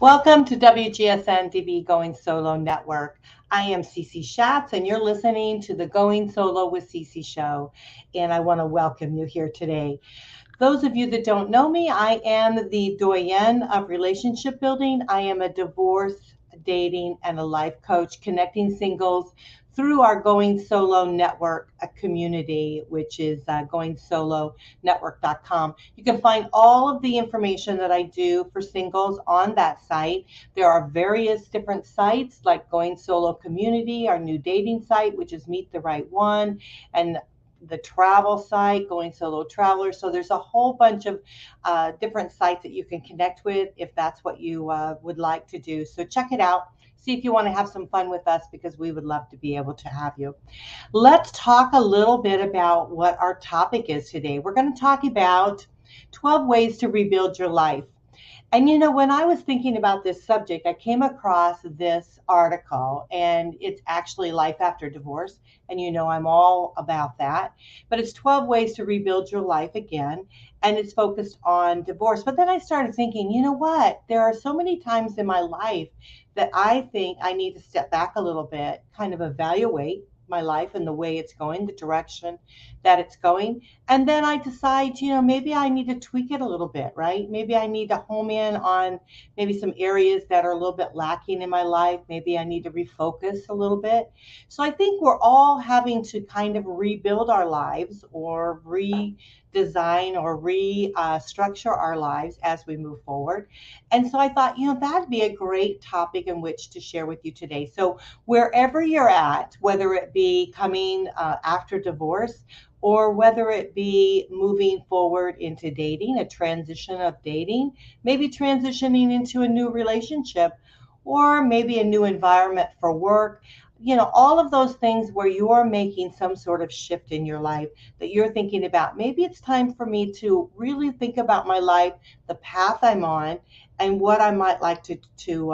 Welcome to WGSN-DB Going Solo Network. I am Cece Shatz, and you're listening to the Going Solo with Cece Show, and I want to welcome you here today. Those of you that don't know me, I am the Doyenne of Relationship Building. I am a divorce, dating, and a life coach connecting singles through our Going Solo Network community, which is goingsolonetwork.com. You can find all of the information that I do for singles on that site. There are various different sites like Going Solo Community, our new dating site, which is Meet the Right One, and the travel site, Going Solo Traveler. So there's a whole bunch of different sites that you can connect with if that's what you would like to do. So check it out. See if you want to have some fun with us, because we would love to be able to have you. Let's talk a little bit about what our topic is today. We're going to talk about 12 ways to rebuild your life. And you know, when I was thinking about this subject, I came across this article, and it's actually Life After Divorce. And you know, I'm all about that. But it's 12 ways to rebuild your life again. And it's focused on divorce. But then I started thinking, you know what? There are so many times in my life that I think I need to step back a little bit, kind of evaluate my life and the way it's going, the direction that it's going. And then I decide, you know, maybe I need to tweak it a little bit, right? Maybe I need to home in on maybe some areas that are a little bit lacking in my life. Maybe I need to refocus a little bit. So I think we're all having to kind of rebuild our lives, or redesign or restructure our lives as we move forward. And so I thought, you know, that'd be a great topic in which to share with you today. So wherever you're at, whether it be coming after divorce, or whether it be moving forward into dating, a transition of dating, maybe transitioning into a new relationship, or maybe a new environment for work, you know, all of those things where you're making some sort of shift in your life that you're thinking about, maybe it's time for me to really think about my life, the path I'm on, and what I might like to do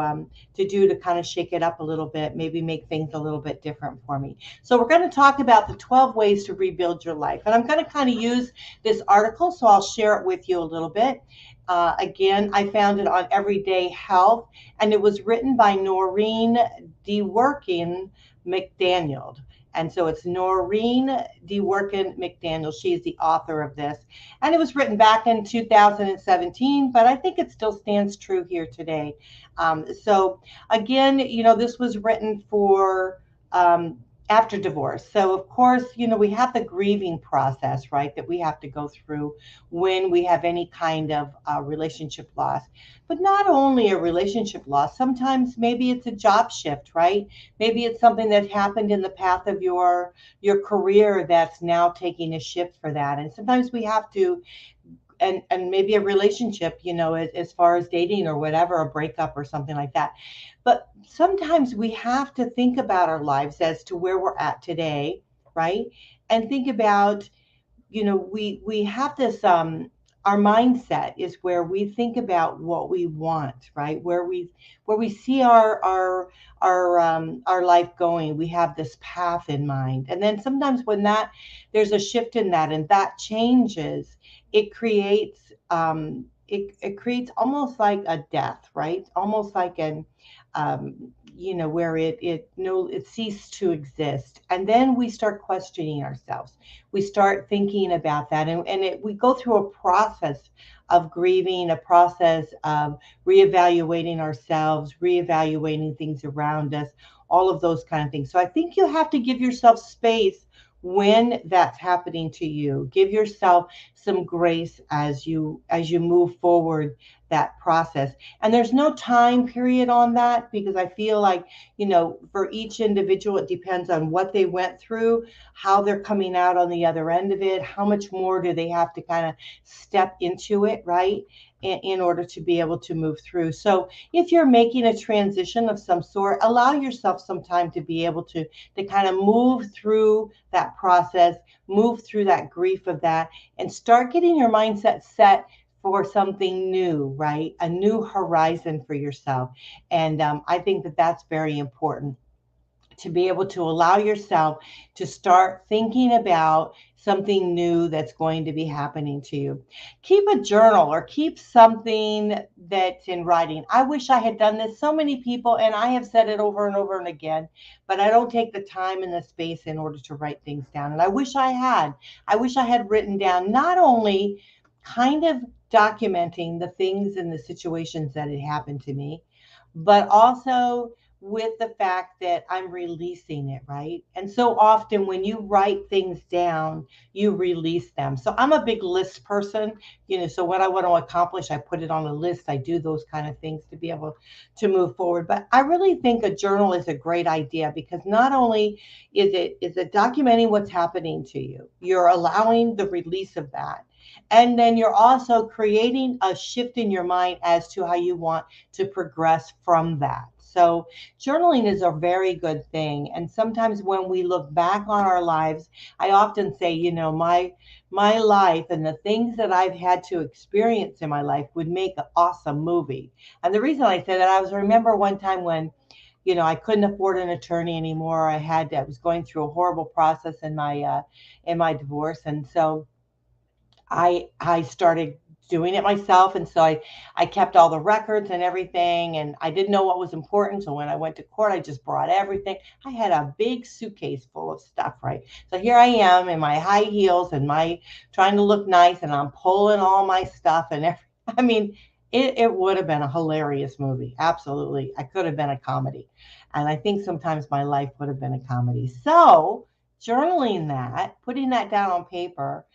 to kind of shake it up a little bit, maybe make things a little bit different for me. So we're going to talk about the 12 ways to rebuild your life. And I'm going to kind of use this article, so I'll share it with you a little bit. Again, I found it on Everyday Health, and it was written by Noreen DeWorkin McDaniel. And so it's Noreen DeWorkin McDaniel. She is the author of this. And it was written back in 2017, but I think it still stands true here today. So again, you know, this was written for after divorce. So of course, you know, we have the grieving process, right, that we have to go through when we have any kind of relationship loss. But not only a relationship loss, sometimes maybe it's a job shift, right? Maybe it's something that happened in the path of your career that's now taking a shift for that. And sometimes we have to, and maybe a relationship, you know, as far as dating or whatever, a breakup or something like that. But sometimes we have to think about our lives as to where we're at today, right? And think about, you know, we have this, our mindset is where we think about what we want, right? Where we see our life going. We have this path in mind. And then sometimes when there's a shift in that and that changes, it creates it creates almost like a death, right? Almost like an you know, where it ceased to exist. And then we start questioning ourselves. We start thinking about that, and we go through a process of grieving, a process of reevaluating ourselves, reevaluating things around us, all of those kind of things. So I think you have to give yourself space when that's happening to you. Give yourself some grace as you move forward that process. And there's no time period on that, because I feel like, for each individual, it depends on what they went through, how they're coming out on the other end of it, how much more do they have to kind of step into it, right? In order to be able to move through. So if you're making a transition of some sort, allow yourself some time to be able to kind of move through that process, move through that grief of that, and start getting your mindset set for something new, right? A new horizon for yourself. And I think that that's very important, to be able to allow yourself to start thinking about something new that's going to be happening to you. Keep a journal or keep something that's in writing. I wish I had done this. So many people, and I have said it over and over and again, but I don't take the time and the space in order to write things down. And I wish I had. I wish I had written down, not only kind of documenting the things and the situations that had happened to me, but also with the fact that I'm releasing it, right? And so often when you write things down, you release them. So I'm a big list person, so what I want to accomplish, I put it on a list. I do those kind of things to be able to move forward. But I really think a journal is a great idea, because not only is it documenting what's happening to you, you're allowing the release of that. And then you're also creating a shift in your mind as to how you want to progress from that. So journaling is a very good thing. And sometimes when we look back on our lives, I often say, my life and the things that I've had to experience in my life would make an awesome movie. And the reason I say that, I remember one time when, I couldn't afford an attorney anymore. I was going through a horrible process in my divorce. And so I started doing it myself. And so I kept all the records and everything, and I didn't know what was important. So when I went to court, I just brought everything. I had a big suitcase full of stuff, right? So here I am in my high heels and my trying to look nice, and I'm pulling all my stuff and I mean, it would have been a hilarious movie. Absolutely. I could have been a comedy. And I think sometimes my life would have been a comedy. So journaling that, putting that down on paper,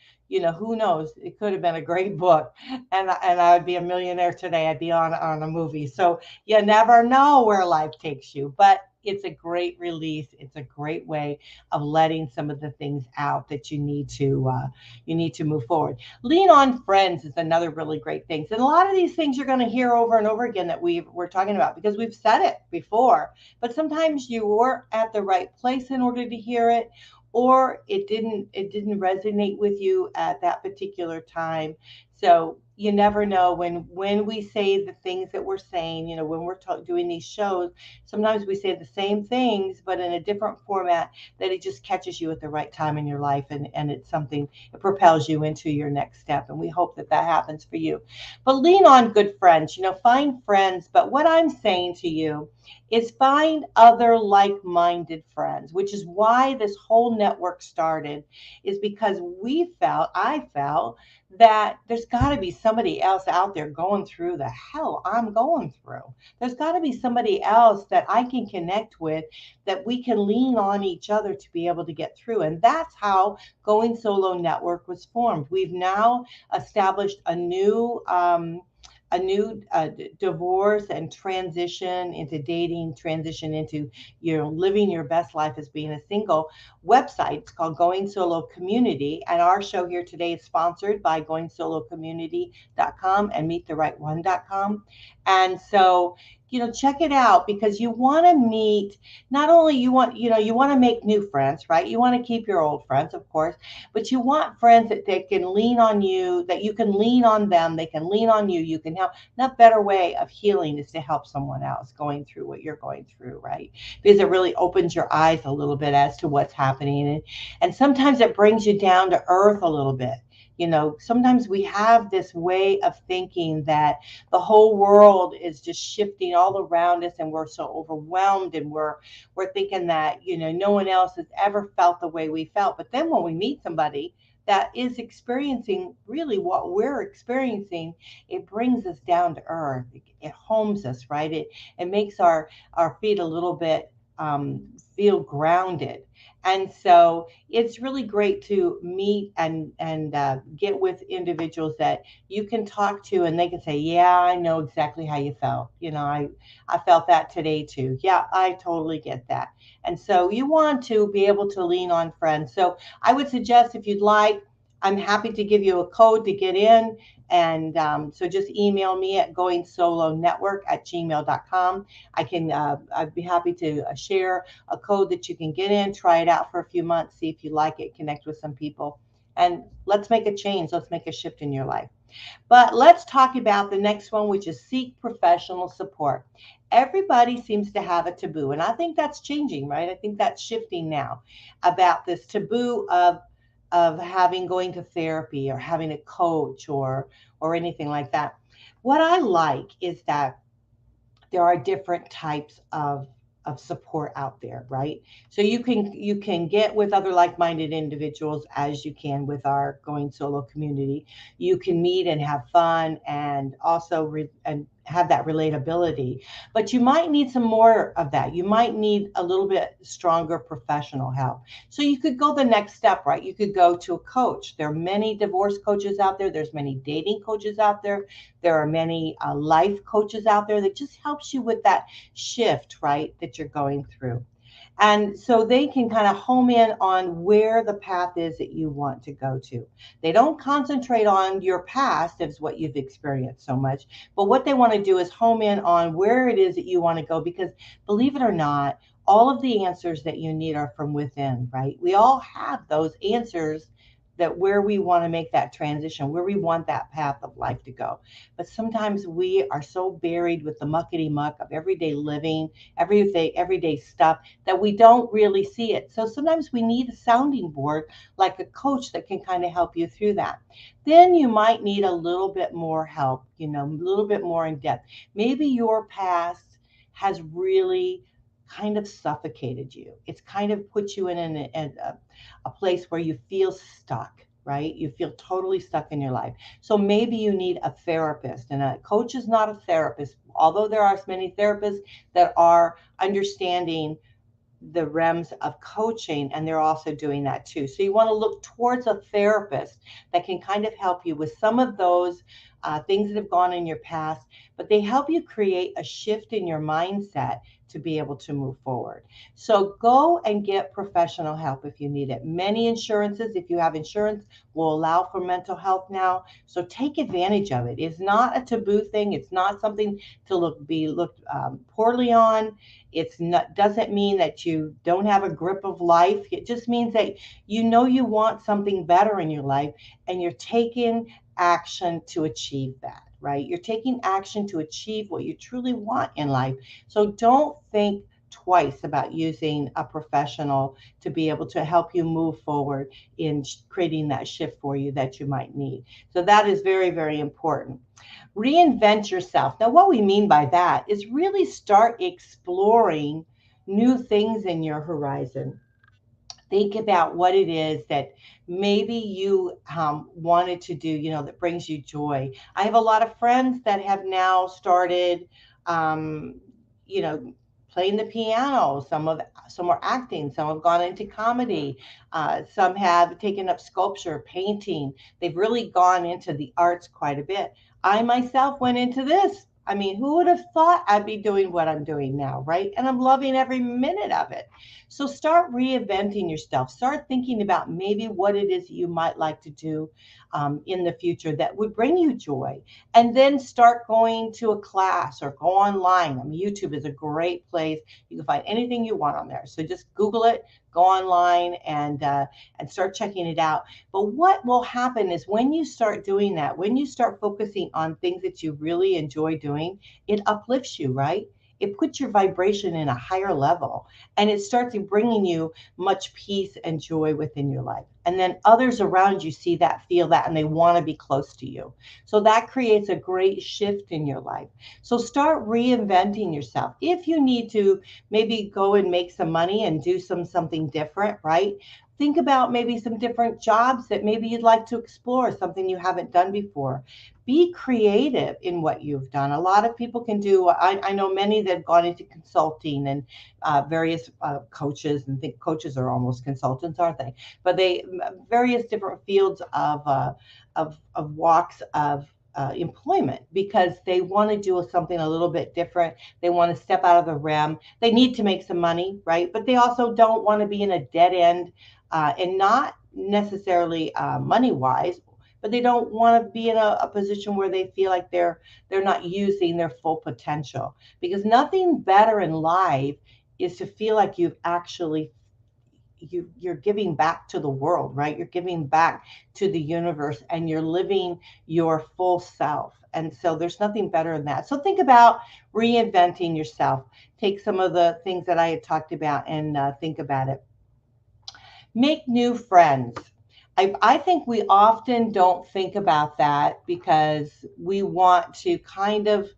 who knows? It could have been a great book, and I would be a millionaire today. I'd be on a movie. So you never know where life takes you, but it's a great release. It's a great way of letting some of the things out that you need to move forward. Lean on friends is another really great thing. And a lot of these things you're going to hear over and over again that we're talking about, because we've said it before, but sometimes you weren't at the right place in order to hear it, or it didn't resonate with you at that particular time. So you never know when we say the things that we're saying, when we're doing these shows, sometimes we say the same things, but in a different format, that it just catches you at the right time in your life. And it's something that propels you into your next step. And we hope that that happens for you. But lean on good friends, find friends. But what I'm saying to you is find other like-minded friends, which is why this whole network started, is because I felt that there's got to be somebody else out there going through the hell I'm going through. There's got to be somebody else that I can connect with, that we can lean on each other to be able to get through. And that's how Going Solo Network was formed. We've now established a new divorce and transition into dating, transition into living your best life as being a single website. It's called Going Solo Community, and our show here today is sponsored by goingsolocommunity.com and meettherightone.com. And so check it out, because you want to meet, not only you want to make new friends, right? You want to keep your old friends, of course, but you want friends that they can lean on you, that you can lean on them, they can lean on you, you can help. Not better way of healing is to help someone else going through what you're going through, right? Because it really opens your eyes a little bit as to what's happening. And sometimes it brings you down to earth a little bit. Sometimes we have this way of thinking that the whole world is just shifting all around us, and we're so overwhelmed, and we're thinking that, no one else has ever felt the way we felt. But then when we meet somebody that is experiencing really what we're experiencing, it brings us down to earth. It homes us, right? It makes our feet a little bit feel grounded. And so it's really great to meet and get with individuals that you can talk to, and they can say, "Yeah, I know exactly how you felt. I felt that today too. Yeah, I totally get that." And so you want to be able to lean on friends. So I would suggest, if you'd like, I'm happy to give you a code to get in. And so just email me at goingsolonetwork@gmail.com. I'd be happy to share a code that you can get in, try it out for a few months, see if you like it, connect with some people, and let's make a change. Let's make a shift in your life. But let's talk about the next one, which is seek professional support. Everybody seems to have a taboo, and I think that's changing, right? I think that's shifting now, about this taboo of having going to therapy or having a coach or anything like that. What I like is that there are different types of support out there, right? So you can get with other like-minded individuals, as you can with our Going Solo community. You can meet and have fun, and also and have that relatability. But you might need some more of that. You might need a little bit stronger professional help. So you could go the next step, right? You could go to a coach. There are many divorce coaches out there. There's many dating coaches out there. There are many life coaches out there that just helps you with that shift, right, that you're going through. And so they can kind of home in on where the path is that you want to go to. They don't concentrate on your past as what you've experienced so much, but what they want to do is home in on where it is that you want to go, because believe it or not, all of the answers that you need are from within, right? We all have those answers, that where we want to make that transition, where we want that path of life to go. But sometimes we are so buried with the muckety muck of everyday living, everyday stuff, that we don't really see it. So sometimes we need a sounding board, like a coach, that can kind of help you through that. Then you might need a little bit more help, a little bit more in depth. Maybe your past has really kind of suffocated you. It's kind of put you in a place where you feel stuck, right? You feel totally stuck in your life. So maybe you need a therapist, and a coach is not a therapist, although there are many therapists that are understanding the realms of coaching, and they're also doing that too. So you want to look towards a therapist that can kind of help you with some of those things that have gone in your past, but they help you create a shift in your mindset to be able to move forward. So go and get professional help if you need it. Many insurances, if you have insurance, will allow for mental health now. So take advantage of it. It's not a taboo thing. It's not something to be looked poorly on. It's not, doesn't mean that you don't have a grip of life. It just means that you want something better in your life, and you're taking action to achieve that, right? You're taking action to achieve what you truly want in life. So don't think twice about using a professional to be able to help you move forward in creating that shift for you that you might need. So that is very, very important. Reinvent yourself. Now, what we mean by that is really start exploring new things in your horizon. Think about what it is that maybe you wanted to do, that brings you joy. I have a lot of friends that have now started, um, you know, playing the piano. Some are acting. Some have gone into comedy. Some have taken up sculpture, painting. They've really gone into the arts quite a bit. I myself went into this. I mean, who would have thought I'd be doing what I'm doing now, right? And I'm loving every minute of it. So start reinventing yourself. Start thinking about maybe what it is that you might like to do in the future that would bring you joy. And then start going to a class or go online. I mean, YouTube is a great place. You can find anything you want on there. So just Google it, go online, and start checking it out. But what will happen is, when you start doing that, when you start focusing on things that you really enjoy doing, it uplifts you, right? It puts your vibration in a higher level, and it starts bringing you much peace and joy within your life. And then others around you see that, feel that, and they want to be close to you. So that creates a great shift in your life. So start reinventing yourself. If you need to maybe go and make some money and do something different, right? Think about maybe some different jobs that maybe you'd like to explore, something you haven't done before. Be creative in what you've done. A lot of people can do, I know many that have gone into consulting and various coaches, and think coaches are almost consultants, aren't they? But they, various different fields of walks of employment, because they want to do something a little bit different. They want to step out of the rim. They need to make some money, right? But they also don't want to be in a dead end, and not necessarily money wise, but they don't want to be in a position where they feel like they're not using their full potential. Because nothing better in life is to feel like you've actually you're giving back to the world, right? You're giving back to the universe, and you're living your full self. And so there's nothing better than that. So think about reinventing yourself. Take some of the things that I had talked about and think about it. Make new friends. I think we often don't think about that because we want to kind of,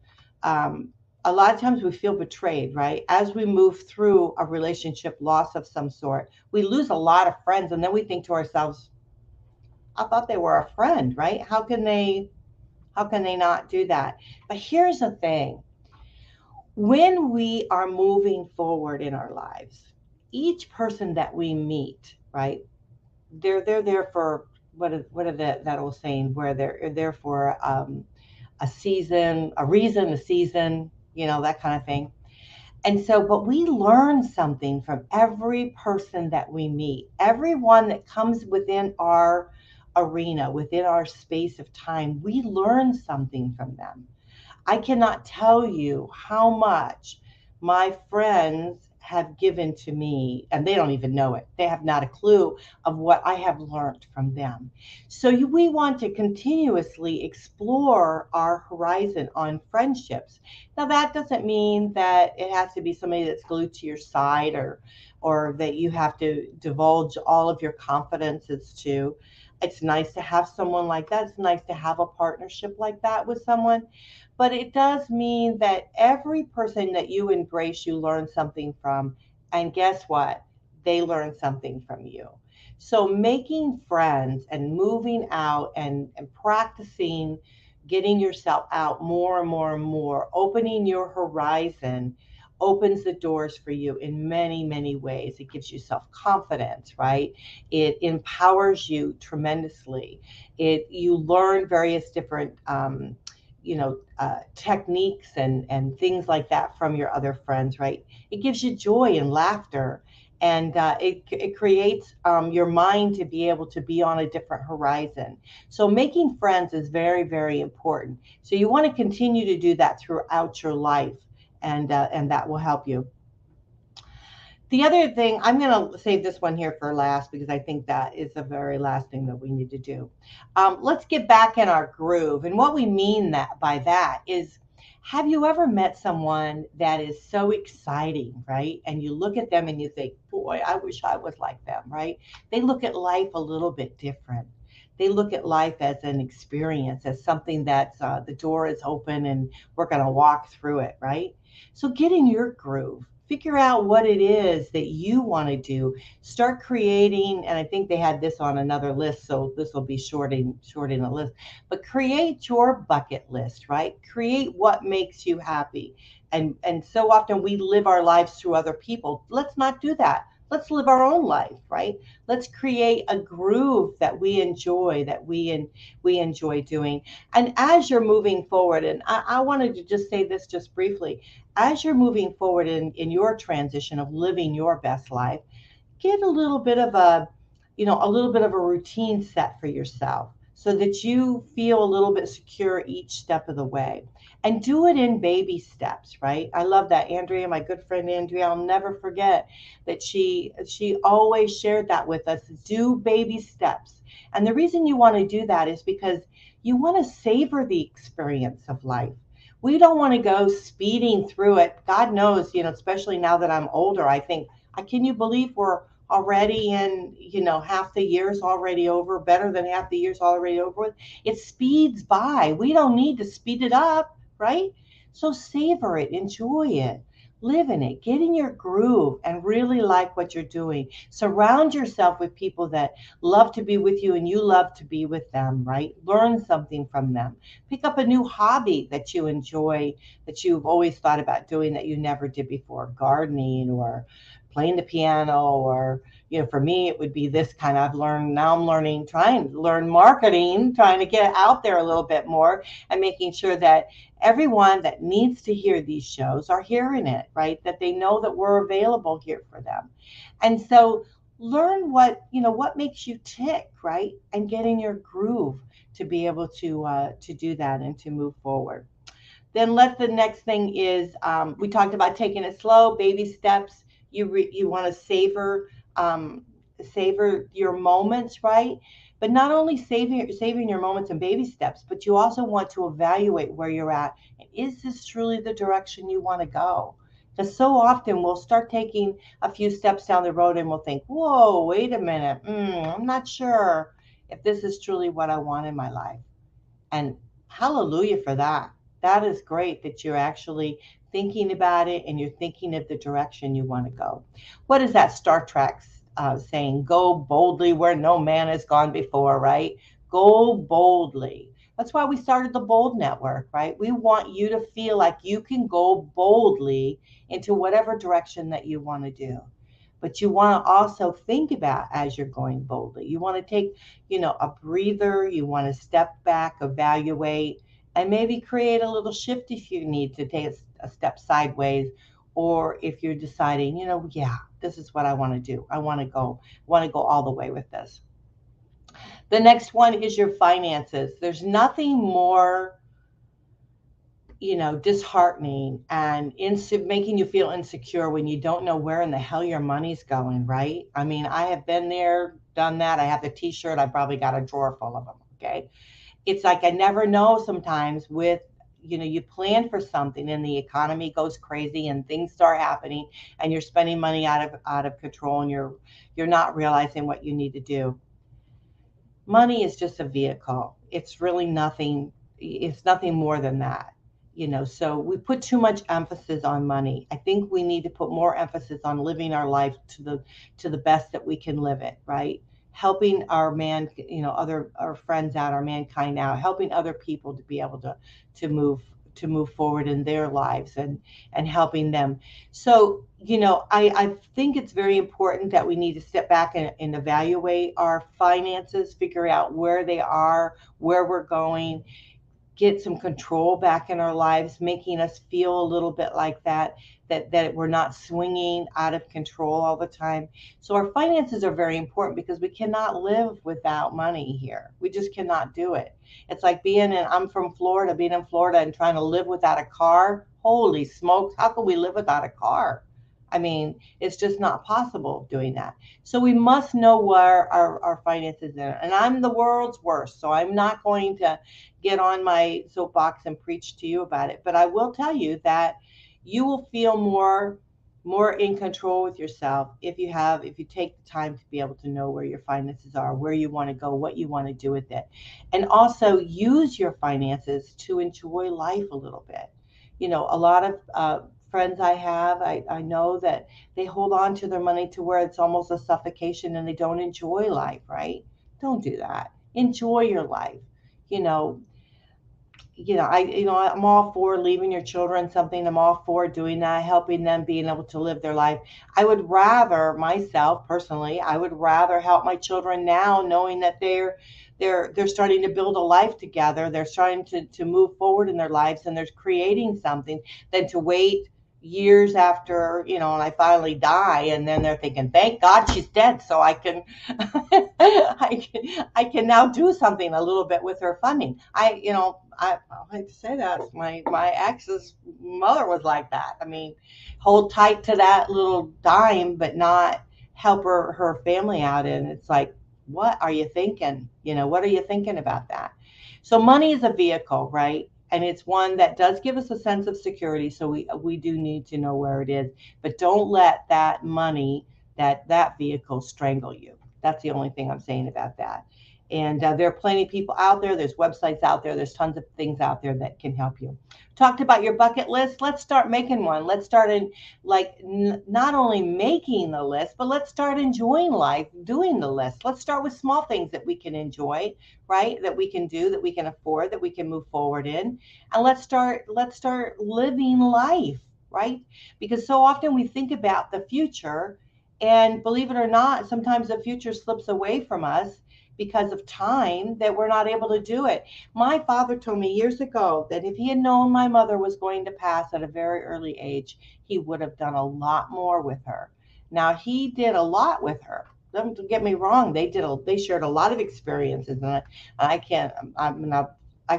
um, a lot of times we feel betrayed, right? As we move through a relationship loss of some sort, we lose a lot of friends, and then we think to ourselves, I thought they were a friend, right? How can they not do that? But here's the thing. When we are moving forward in our lives, each person that we meet, right? They're there for what are that old saying where they're there for a season, a reason, a season, that kind of thing. And so, but we learn something from every person that we meet, everyone that comes within our arena, within our space of time. We learn something from them. I cannot tell you how much my friends have given to me, and they don't even know it. They have not a clue of what I have learned from them. So we want to continuously explore our horizon on friendships. Now, that doesn't mean that it has to be somebody that's glued to your side, or that you have to divulge all of your confidences to. It's nice to have someone like that. It's nice to have a partnership like that with someone, but it does mean that every person that you embrace, you learn something from. And guess what? They learn something from you. So making friends and moving out and practicing getting yourself out more and more and more, opening your horizon opens the doors for you in many, many ways. It gives you self-confidence, right? It empowers you tremendously. You learn various different techniques and things like that from your other friends, right? It gives you joy and laughter, and it creates your mind to be able to be on a different horizon. So making friends is very, very important. So you want to continue to do that throughout your life, and that will help you. The other thing, I'm going to save this one here for last because I think that is the very last thing that we need to do. Let's get back in our groove. And what we mean that by that is, have you ever met someone that is so exciting, right? And you look at them and you think, boy, I wish I was like them, right? They look at life a little bit different. They look at life as an experience, as something that's the door is open and we're going to walk through it, right? So get in your groove. Figure out what it is that you want to do. Start creating, and I think they had this on another list, so this will be shorting the list. But create your bucket list, right? Create what makes you happy. And so often we live our lives through other people. Let's not do that. Let's live our own life, right? Let's create a groove that we enjoy, we enjoy doing. And as you're moving forward, and I wanted to just say this just briefly, as you're moving forward in your transition of living your best life, get a little bit of a routine set for yourself so that you feel a little bit secure each step of the way. And do it in baby steps, right? I love that. Andrea, my good friend Andrea, I'll never forget that she always shared that with us. Do baby steps. And the reason you want to do that is because you want to savor the experience of life. We don't want to go speeding through it. God knows, especially now that I'm older, I think, can you believe we're already in, half the year's already over, better than half the year's already over with. It speeds by. We don't need to speed it up, right? So savor it, enjoy it, live in it, get in your groove, and really like what you're doing. Surround yourself with people that love to be with you and you love to be with them, right? Learn something from them. Pick up a new hobby that you enjoy, that you've always thought about doing that you never did before, gardening or playing the piano, or for me it would be this kind of, I'm learning, trying to learn marketing, trying to get out there a little bit more, and making sure that everyone that needs to hear these shows are hearing it, right? That they know that we're available here for them. And so learn what makes you tick, right? And get in your groove to be able to do that and to move forward. Then the next thing is, we talked about taking it slow, baby steps. You want to savor your moments, right? But not only saving your moments and baby steps, but you also want to evaluate where you're at. And is this truly the direction you want to go? Because so often we'll start taking a few steps down the road and we'll think, whoa, wait a minute, I'm not sure if this is truly what I want in my life. And hallelujah for that. That is great that you're actually thinking about it and you're thinking of the direction you want to go. What is that Star Trek saying? Go boldly where no man has gone before, right? Go boldly. That's why we started the Bold Network, right? We want you to feel like you can go boldly into whatever direction that you want to do. But you want to also think about, as you're going boldly, you want to take, a breather, you want to step back, evaluate, and maybe create a little shift if you need to take a step sideways, or if you're deciding, yeah, this is what I want to do. I want to go all the way with this. The next one is your finances. There's nothing more, disheartening and making you feel insecure when you don't know where in the hell your money's going, right? I mean, I have been there, done that. I have the t-shirt. I probably got a drawer full of them. Okay. It's like, I never know sometimes with, you plan for something and the economy goes crazy and things start happening and you're spending money out of control and you're not realizing what you need to do. Money is just a vehicle. It's really nothing. It's nothing more than that. So we put too much emphasis on money. I think we need to put more emphasis on living our life to the best that we can live it, right? Helping our our friends out, our mankind out, helping other people to be able to move forward in their lives and helping them. So, I think it's very important that we need to step back and evaluate our finances, figure out where they are, where we're going, get some control back in our lives, making us feel a little bit like that we're not swinging out of control all the time. So our finances are very important because we cannot live without money here. We just cannot do it. It's like I'm from Florida, being in Florida and trying to live without a car. Holy smokes, how can we live without a car? I mean, it's just not possible doing that. So we must know where our finances are. And I'm the world's worst, so I'm not going to get on my soapbox and preach to you about it. But I will tell you that you will feel more in control with yourself if you take the time to be able to know where your finances are, where you want to go, what you want to do with it, and also use your finances to enjoy life a little bit. A lot of friends I know that they hold on to their money to where it's almost a suffocation and they don't enjoy life, right? Don't do that. Enjoy your life. You know, I'm all for leaving your children something. I'm all for doing that, helping them being able to live their life. I would rather, myself personally, I would rather help my children now, knowing that they're starting to build a life together. They're starting to move forward in their lives and they're creating something, than to wait years after, and I finally die, and then they're thinking, thank God she's dead, so I can I can now do something a little bit with her funding. I hate to say that, my ex's mother was like that. I mean, hold tight to that little dime but not help her family out. And it's like, what are you thinking? What are you thinking about that? So money is a vehicle, right? And it's one that does give us a sense of security. So we do need to know where it is, but don't let that money that vehicle strangle you. That's the only thing I'm saying about that. And there are plenty of people out there. There's websites out there. There's tons of things out there that can help you. Talked about your bucket list. Let's start making one. Let's start in not only making the list, but let's start enjoying life, doing the list. Let's start with small things that we can enjoy, right? That we can do, that we can afford, that we can move forward in. And let's start living life, right? Because so often we think about the future, and believe it or not, sometimes the future slips away from us because of time, that we're not able to do it. My father told me years ago that if he had known my mother was going to pass at a very early age, he would have done a lot more with her. Now, he did a lot with her. Don't get me wrong. They shared a lot of experiences, and I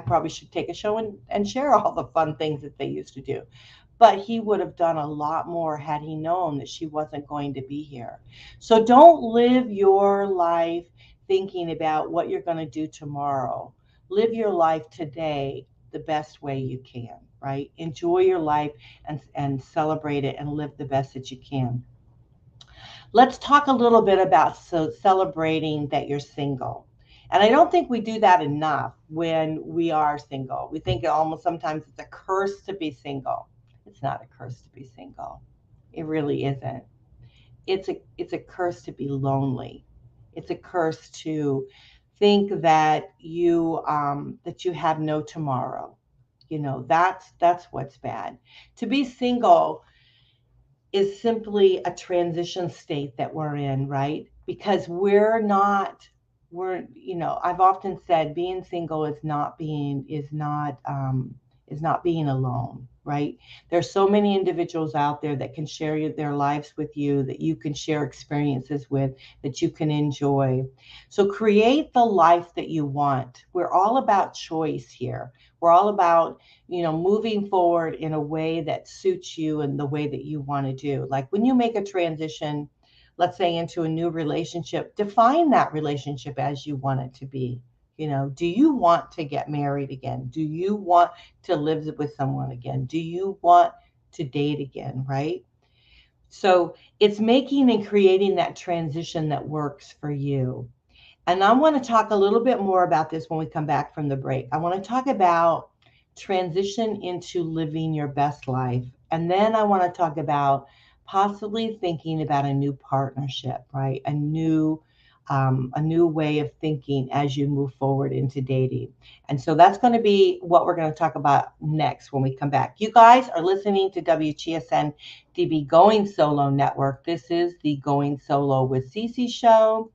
probably should take a show and share all the fun things that they used to do. But he would have done a lot more had he known that she wasn't going to be here. So don't live your life thinking about what you're going to do tomorrow. Live your life today the best way you can, right? Enjoy your life and celebrate it and live the best that you can. Let's talk a little bit about celebrating that you're single. And I don't think we do that enough when we are single. We think almost sometimes it's a curse to be single. It's not a curse to be single. It really isn't. It's a curse to be lonely. It's a curse to think that you have no tomorrow. That's what's bad. To be single is simply a transition state that we're in, right? Because I've often said being single is not being alone, right? There's so many individuals out there that can share their lives with you, that you can share experiences with, that you can enjoy. So create the life that you want. We're all about choice here. We're all about, moving forward in a way that suits you and the way that you want to do. Like when you make a transition, let's say into a new relationship, define that relationship as you want it to be. Do you want to get married again? Do you want to live with someone again? Do you want to date again, right? So it's making and creating that transition that works for you. And I want to talk a little bit more about this when we come back from the break. I want to talk about transition into living your best life. And then I want to talk about possibly thinking about a new partnership, right? A new way of thinking as you move forward into dating. And so that's going to be what we're going to talk about next when we come back. You guys are listening to WGSN-DB Going Solo Network. This is the Going Solo with Cece Show.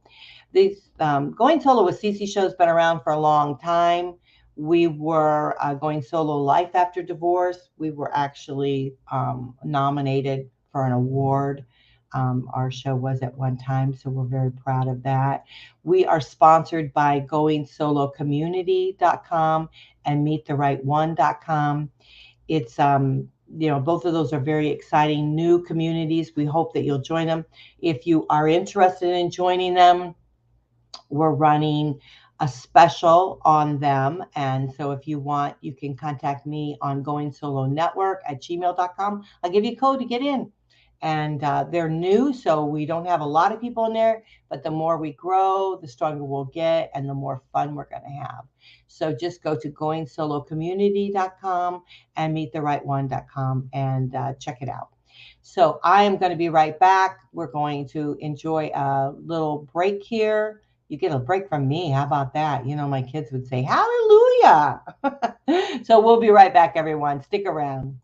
This Going Solo with Cece Show has been around for a long time. We were going solo life after divorce. We were actually nominated for an award. Our show was at one time, so we're very proud of that. We are sponsored by goingsolocommunity.com and meettherightone.com. It's both of those are very exciting new communities. We hope that you'll join them. If you are interested in joining them, we're running a special on them. And so if you want, you can contact me on goingsolonetwork@gmail.com. I'll give you a code to get in. And they're new, so we don't have a lot of people in there, but the more we grow, the stronger we'll get and the more fun we're going to have. So just go to goingsolocommunity.com and meettherightone.com and check it out. So I am going to be right back. We're going to enjoy a little break here. You get a break from me. How about that? My kids would say, hallelujah. So we'll be right back, everyone. Stick around.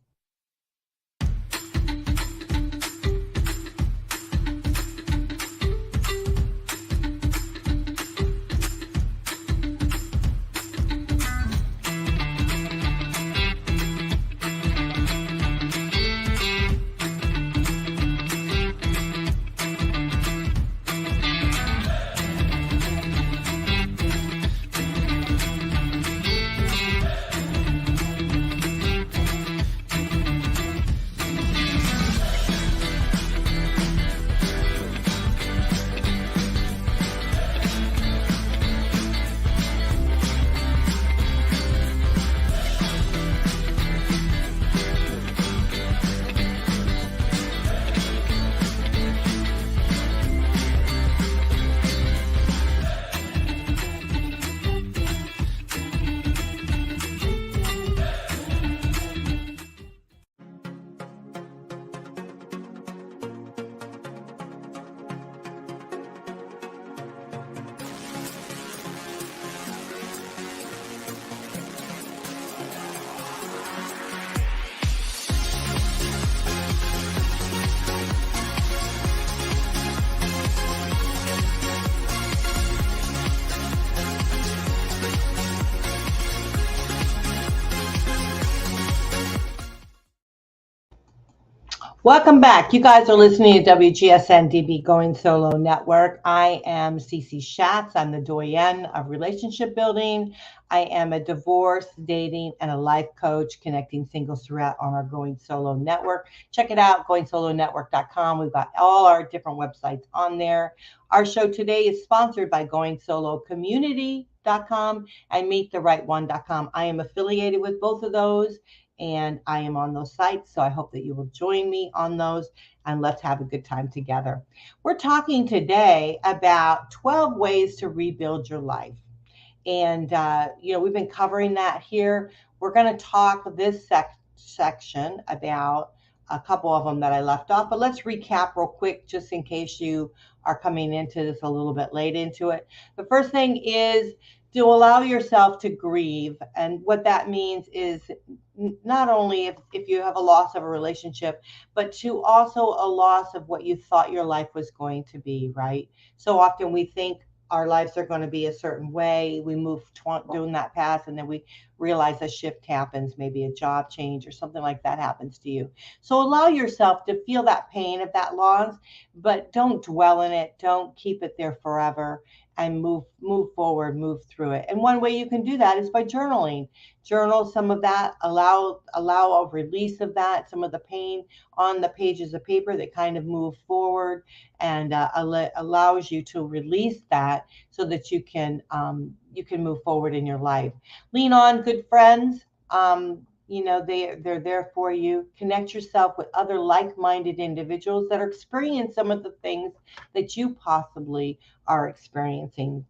Welcome back. You guys are listening to WGSN-DB Going Solo Network. I am Cece Shatz. I'm the Doyenne of Relationship Building. I am a divorce, dating, and a life coach connecting singles throughout on our Going Solo Network. Check it out, goingsolonetwork.com. We've got all our different websites on there. Our show today is sponsored by goingsolocommunity.com and meettherightone.com. I am affiliated with both of those, and I am on those sites. So I hope that you will join me on those, and let's have a good time together. We're talking today about 12 ways to rebuild your life. And, we've been covering that here. We're going to talk this section about a couple of them that I left off, but let's recap real quick just in case you are coming into this a little bit late into it. The first thing is to allow yourself to grieve. And what that means is not only if you have a loss of a relationship, but to also a loss of what you thought your life was going to be, right? So often we think our lives are going to be a certain way. We move doing that path, and then we realize a shift happens, maybe a job change or something like that happens to you. So allow yourself to feel that pain of that loss, but don't dwell in it. Don't keep it there forever, and move forward, move through it. And one way you can do that is by journaling. Journal some of that, allow a release of that, some of the pain on the pages of paper that kind of move forward, and allows you to release that so that you can move forward in your life. Lean on good friends. They're there for you. Connect yourself with other like-minded individuals that are experiencing some of the things that you possibly are experiencing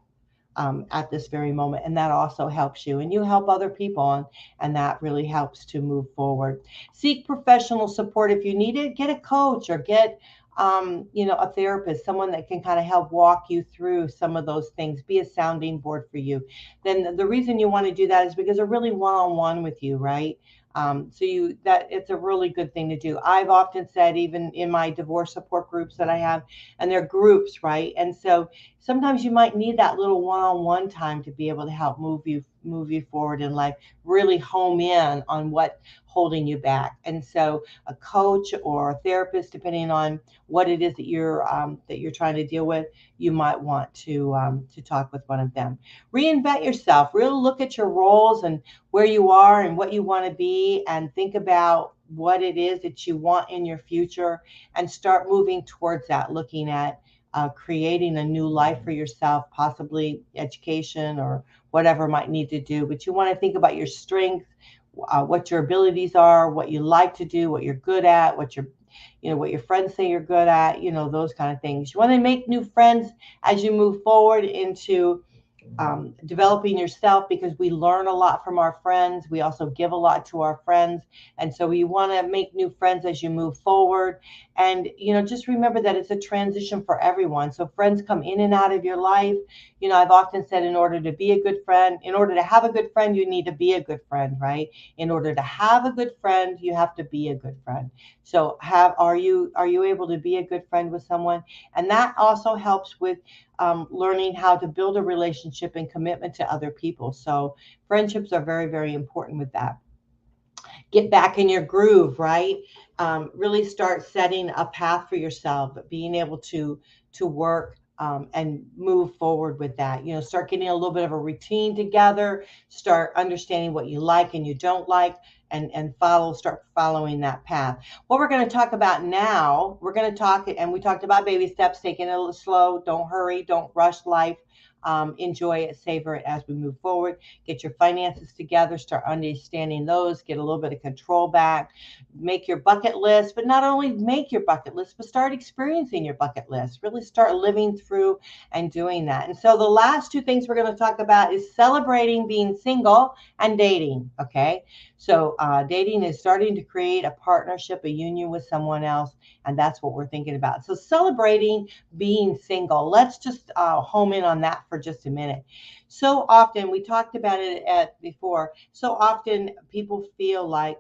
at this very moment, and that also helps you, and you help other people, and that really helps to move forward. Seek professional support if you need it. Get a coach or get a therapist, someone that can kind of help walk you through some of those things, be a sounding board for you. Then the reason you want to do that is because they're really one-on-one with you, right? That it's a really good thing to do. I've often said, even in my divorce support groups that I have, and they're groups, right? And so sometimes you might need that little one-on-one time to be able to help move you forward in life, really home in on what holding you back. And so a coach or a therapist, depending on what it is that you're trying to deal with, you might want to talk with one of them. Reinvent yourself. Really look at your roles and where you are and what you want to be, and think about what it is that you want in your future, and start moving towards that, looking at creating a new life for yourself, possibly education or whatever might need to do. But you want to think about your strengths, what your abilities are, what you like to do, what you're good at, what your friends say you're good at, those kind of things. You want to make new friends as you move forward into developing yourself, because we learn a lot from our friends. We also give a lot to our friends. And so you want to make new friends as you move forward. And, just remember that it's a transition for everyone. So friends come in and out of your life. I've often said, in order to be a good friend, in order to have a good friend, you need to be a good friend, right? In order to have a good friend, you have to be a good friend. So are you able to be a good friend with someone? And that also helps with learning how to build a relationship and commitment to other people. So friendships are very, very important with that. Get back in your groove, right? Really start setting a path for yourself, being able to work and move forward with that. Start getting a little bit of a routine together, start understanding what you like and you don't like, and start following that path. What we're going to talk about now, and we talked about baby steps, taking it a little slow, don't hurry, don't rush life. Enjoy it, savor it as we move forward. Get your finances together, start understanding those, get a little bit of control back, make your bucket list, but not only make your bucket list, but start experiencing your bucket list. Really start living through and doing that. And so the last two things we're going to talk about is celebrating being single and dating. Okay. So dating is starting to create a partnership, a union with someone else, and that's what we're thinking about. So celebrating being single. Let's just home in on that for just a minute. So often, we talked about it before, so often people feel like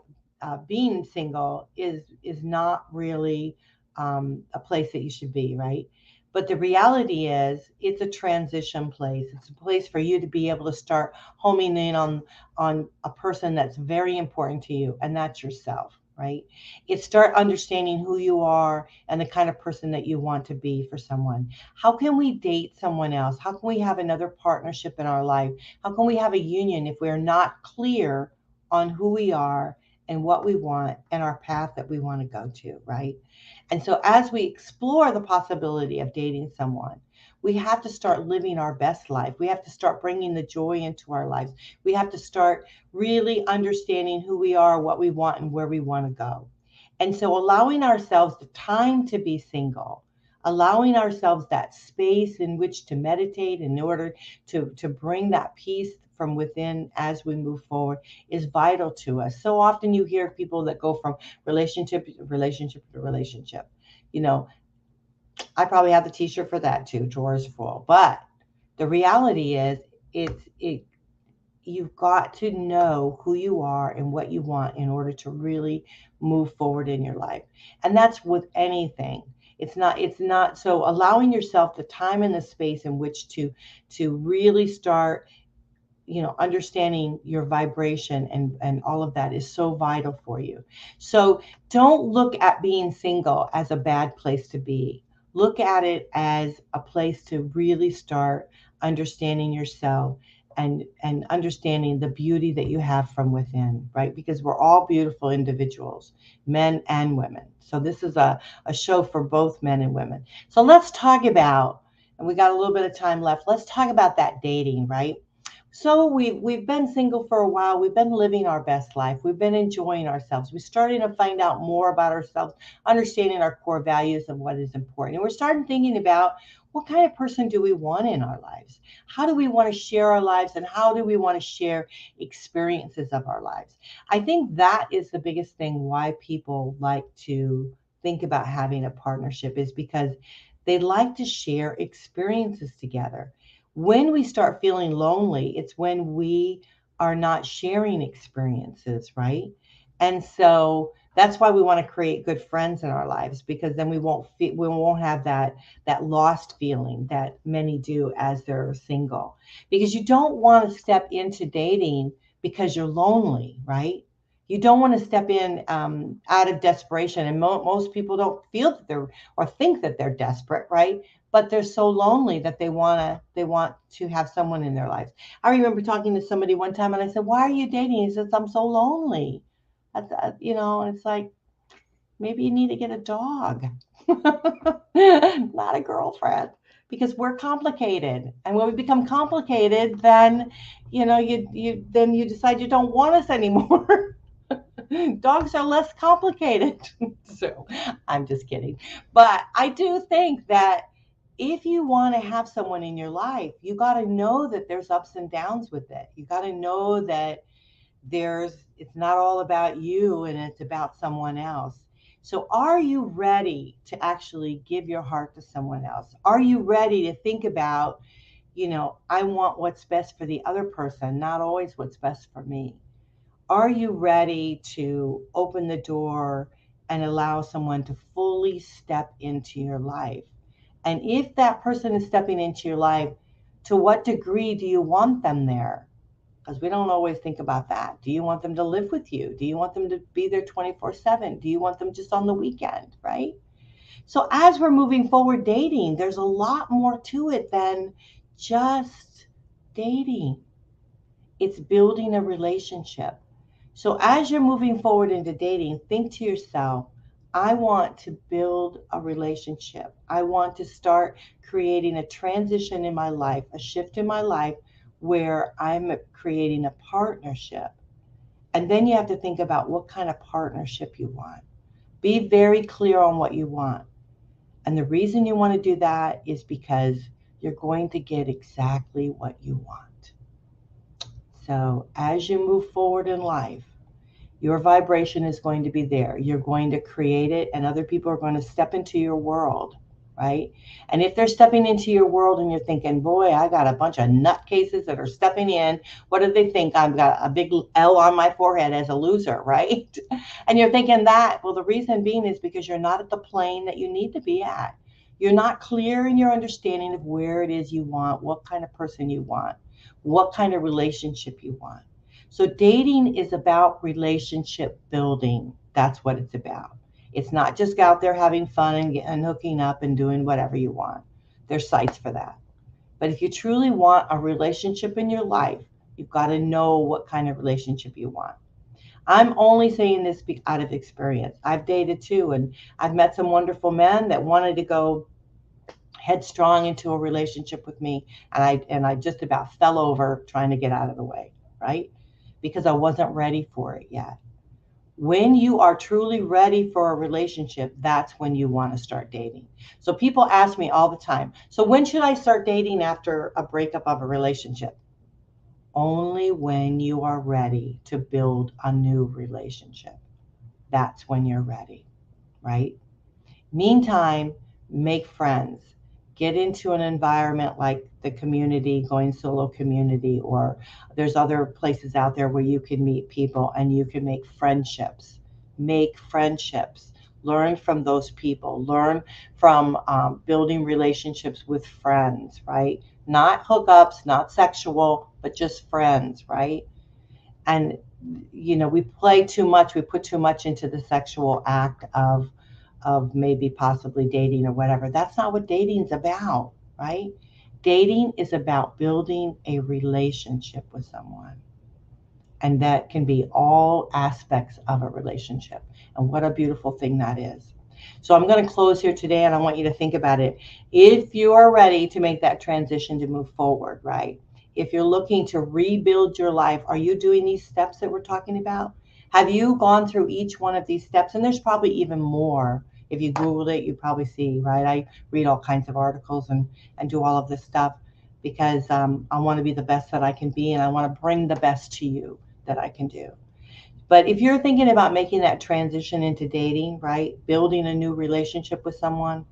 being single is not really a place that you should be, right? But the reality is, it's a transition place. It's a place for you to be able to start homing in on a person that's very important to you, and that's yourself. right? It's start understanding who you are and the kind of person that you want to be for someone. How can we date someone else? How can we have another partnership in our life? How can we have a union if we're not clear on who we are and what we want and our path that we want to go to, right? And so as we explore the possibility of dating someone, we have to start living our best life. We have to start bringing the joy into our lives. We have to start really understanding who we are, what we want, and where we want to go. And so allowing ourselves the time to be single, allowing ourselves that space in which to meditate in order to bring that peace from within as we move forward is vital to us. So often you hear people that go from relationship to relationship to relationship. You know, I probably have the t-shirt for that too, drawers full. But the reality is it you've got to know who you are and what you want in order to really move forward in your life. And that's with anything. It's not so allowing yourself the time and the space in which to really start, understanding your vibration and all of that is so vital for you. So don't look at being single as a bad place to be. Look at it as a place to really start understanding yourself and understanding the beauty that you have from within, right? Because we're all beautiful individuals, men and women. So this is a show for both men and women. So let's talk about, and we got a little bit of time left, let's talk about that dating, right? So we've been single for a while. We've been living our best life. We've been enjoying ourselves. We're starting to find out more about ourselves, understanding our core values and what is important. And we're starting thinking about what kind of person do we want in our lives? How do we want to share our lives and how do we want to share experiences of our lives? I think that is the biggest thing why people like to think about having a partnership is because they like to share experiences together. When we start feeling lonely, it's when we are not sharing experiences, right? And so that's why we want to create good friends in our lives because then we won't have that lost feeling that many do as they're single. Because you don't want to step into dating because you're lonely, right? You don't want to step in out of desperation, and most people don't feel that they're or think that they're desperate, right? But they're so lonely that they want to have someone in their lives. I remember talking to somebody one time and I said, "Why are you dating?" He says, "I'm so lonely." And it's like maybe you need to get a dog, not a girlfriend, because we're complicated. And when we become complicated, then you decide you don't want us anymore. Dogs are less complicated. So I'm just kidding. But I do think that if you want to have someone in your life, you got to know that there's ups and downs with it. You got to know that it's not all about you and it's about someone else. So are you ready to actually give your heart to someone else? Are you ready to think about, I want what's best for the other person, not always what's best for me? Are you ready to open the door and allow someone to fully step into your life? And if that person is stepping into your life, to what degree do you want them there? Because we don't always think about that. Do you want them to live with you? Do you want them to be there 24/7? Do you want them just on the weekend, right? So as we're moving forward dating, there's a lot more to it than just dating. It's building a relationship. So as you're moving forward into dating, think to yourself, I want to build a relationship. I want to start creating a transition in my life, a shift in my life where I'm creating a partnership. And then you have to think about what kind of partnership you want. Be very clear on what you want. And the reason you want to do that is because you're going to get exactly what you want. So as you move forward in life, your vibration is going to be there. You're going to create it, and other people are going to step into your world, right? And if they're stepping into your world and you're thinking, boy, I got a bunch of nutcases that are stepping in, what do they think? I've got a big L on my forehead as a loser, right? And you're thinking that, well, the reason being is because you're not at the plane that you need to be at. You're not clear in your understanding of where it is you want, what kind of person you want, what kind of relationship you want. So dating is about relationship building. That's what it's about. It's not just out there having fun and hooking up and doing whatever you want. There's sites for that. But if you truly want a relationship in your life, you've got to know what kind of relationship you want. I'm only saying this out of experience. I've dated too, and I've met some wonderful men that wanted to go headstrong into a relationship with me, and I just about fell over trying to get out of the way, right? Because I wasn't ready for it yet. When you are truly ready for a relationship, that's when you want to start dating. So people ask me all the time, so when should I start dating after a breakup of a relationship? Only when you are ready to build a new relationship. That's when you're ready, right? Meantime, make friends. Get into an environment like the community, Going Solo community, or there's other places out there where you can meet people and you can make friendships. Make friendships. Learn from those people. Learn from building relationships with friends, right? Not hookups, not sexual, but just friends, right? And we play too much. We put too much into the sexual act of maybe possibly dating or whatever. That's not what dating's about, right? Dating is about building a relationship with someone. And that can be all aspects of a relationship. And what a beautiful thing that is. So I'm going to close here today, and I want you to think about it. If you are ready to make that transition to move forward, right? If you're looking to rebuild your life, are you doing these steps that we're talking about? Have you gone through each one of these steps? And there's probably even more. If you Googled it, you probably see, right? I read all kinds of articles and do all of this stuff because I want to be the best that I can be, and I want to bring the best to you that I can do. But if you're thinking about making that transition into dating, right, building a new relationship with someone,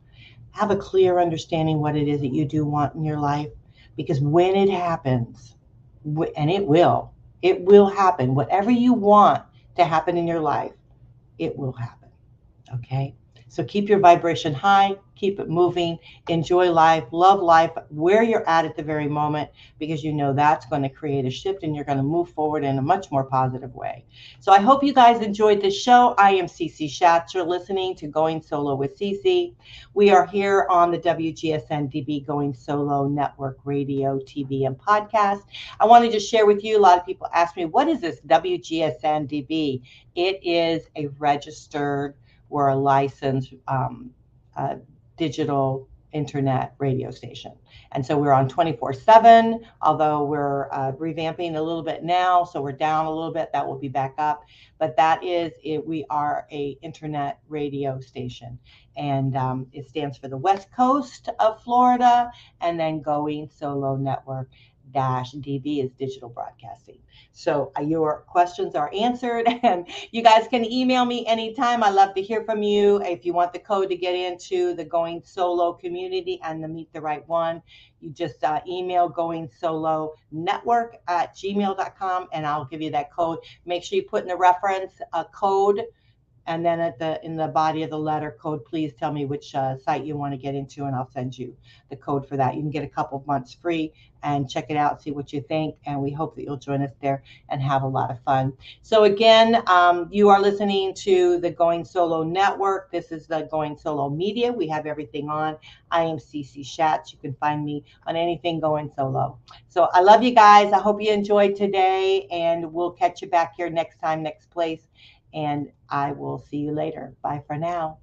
have a clear understanding what it is that you do want in your life. Because when it happens, and it will happen. Whatever you want to happen in your life, it will happen. Okay? So keep your vibration high, keep it moving, enjoy life, love life where you're at the very moment, because you know that's going to create a shift and you're going to move forward in a much more positive way. So I hope you guys enjoyed this show. I am Cece Shatz. You're listening to Going Solo with Cece. We are here on the WGSN-DB Going Solo Network radio, TV, and podcast. I wanted to share with you, a lot of people ask me, what is this WGSN-DB? It is a registered, we're a licensed digital internet radio station. And so we're on 24/7, although we're revamping a little bit now. So we're down a little bit. That will be back up. But that is it. We are a internet radio station. And it stands for the West Coast of Florida. And then Going Solo Network -DB is digital broadcasting. So your questions are answered, and you guys can email me anytime. I love to hear from you. If you want the code to get into the Going Solo community and the Meet the Right One, you just email goingsolonetwork@gmail.com, and I'll give you that code. Make sure you put in the reference a code, and then in the body of the letter code, please tell me which site you want to get into, and I'll send you the code for that. You can get a couple of months free and check it out, see what you think, and we hope that you'll join us there and have a lot of fun. So again, you are listening to the Going Solo Network. This is the Going Solo Media. We have everything on. I am Cece Shatz. You can find me on anything Going Solo. So I love you guys. I hope you enjoyed today, and we'll catch you back here next time, next place. And I will see you later. Bye for now.